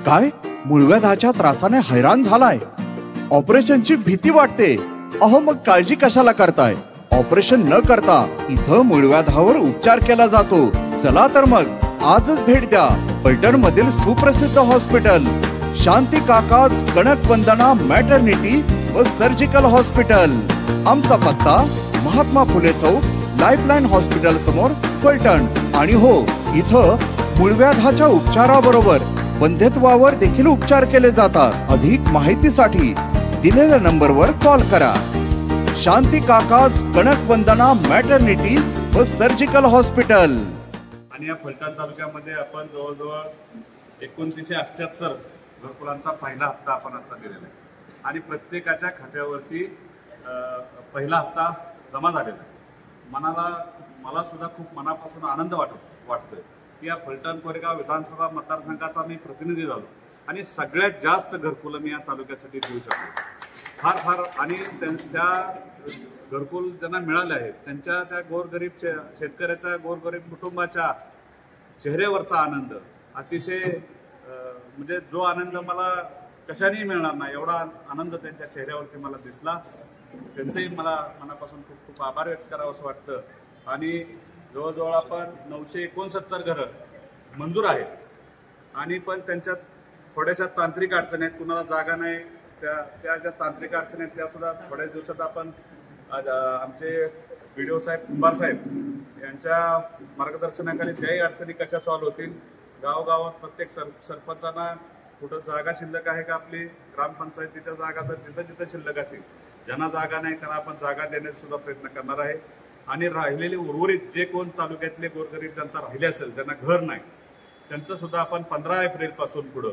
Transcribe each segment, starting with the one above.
काय मूळव्याधाच्या त्रासाने हैराण झालाय? ऑपरेशनची भीती वाटते. अहो मग काळजी कशाला करताय? ऑपरेशन न करता इथं मूळव्याधावर उपचार केला जातो. चला तर मग आजच भेट द्या फलटण मधील सुप्रसिद्ध हॉस्पिटल शांती काकाज कणक वंदना मॅटर्निटी व सर्जिकल हॉस्पिटल. आमचा पत्ता महात्मा फुले चौक, लाईफलाईन हॉस्पिटल समोर, फलटण. आणि हो, इथं मूळव्याधाच्या उपचाराबरोबर वंध्यत्वावर देखील उपचार केले जातात. अधिक माहितीसाठी दिलेल्या नंबरवर कॉल करा. शांती काकाज कणक वंदना मॅटर्निटी व सर्जिकल हॉस्पिटल. आणि या फलटण तालुक्यामध्ये आपण जवळजवळ 2978 घरकुलांचा पहिला हप्ता आपण आता दिलेला आहे आणि प्रत्येकाच्या खात्यावरती पहिला हप्ता जमा झालेला आहे. मला सुद्धा खूप मनापासून आनंद वाटतोय की या फलटण कोरेगाव विधानसभा मतदारसंघाचा मी प्रतिनिधी झालो आणि सगळ्यात जास्त घरकुलं मी या तालुक्यासाठी देऊ शकतो. फार आणि त्या घरकुल ज्यांना मिळाले आहेत त्यांच्या त्या गोरगरीब शेतकऱ्याच्या गोरगरीब कुटुंबाच्या चेहऱ्यावरचा आनंद अतिशय म्हणजे जो आनंद मला कशानेही मिळणार नाही एवढा आनंद त्यांच्या चेहऱ्यावरती मला दिसला. त्यांचंही मला मनापासून खूप खूप आभार व्यक्त करावं असं वाटतं. आणि जवळजवळ आपण 969 घरं मंजूर आहेत आणि पण त्यांच्यात थोड्याशा तांत्रिक अडचणी आहेत. कुणाला जागा नाही, त्या ज्या तांत्रिक अडचणी आहेत त्या सुद्धा थोड्याच दिवसात आपण आमचे BDO साहेब कुंभार साहेब यांच्या मार्गदर्शनाखाली त्याही अडचणी कशा सॉल्व्ह होतील. गावगावात प्रत्येक सरपंचांना कुठं जागा शिल्लक आहे का आपली ग्रामपंचायतीच्या जागा, तर जिथं जिथं शिल्लक असतील ज्यांना जागा नाही त्यांना आपण जागा देण्याचा सुद्धा प्रयत्न करणार आहे. आणि राहिलेले उर्वरित जे कोण तालुक्यातले गोरगरीब जनता राहिले असेल ज्यांना घर नाही त्यांचं सुद्धा आपण 15 एप्रिलपासून पुढं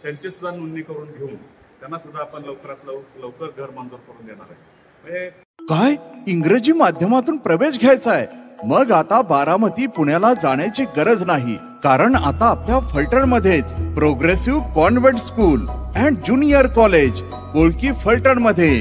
त्यांची सुद्धा नोंदणी करून घेऊन त्यांना सुद्धा आपण लवकरात लवकर घर मंजूर करून देणार आहे. काय इंग्रजी माध्यमातून प्रवेश घ्यायचा आहे? मग आता बारामती पुण्याला जाण्याची गरज नाही, कारण आता आपल्या फलटण मध्येच progressive convent school and junior college Kolki Phaltan मध्ये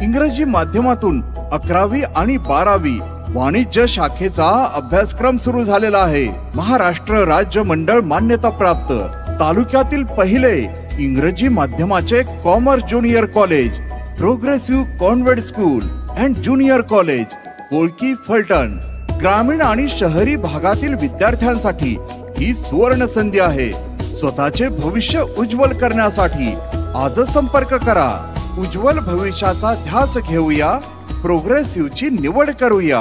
इंग्रजी माध्यमातून 11वी आणि 12वी वाणिज्य शाखेचा अभ्यासक्रम सुरू झालेला आहे. महाराष्ट्र राज्य मंडळ मान्यता प्राप्त तालुक्यातील पहिले इंग्रजी माध्यमाचे commerce junior college progressive convent school and junior college Kolki Phaltan. ग्रामीण आणि शहरी भागातील विद्यार्थ्यांसाठी ही सुवर्ण संधी आहे. स्वतःचे भविष्य उज्ज्वल करण्यासाठी आजच संपर्क करा. उज्ज्वल भविष्याचा ध्यास घेऊया, प्रोग्रेसिव्हची निवड करूया.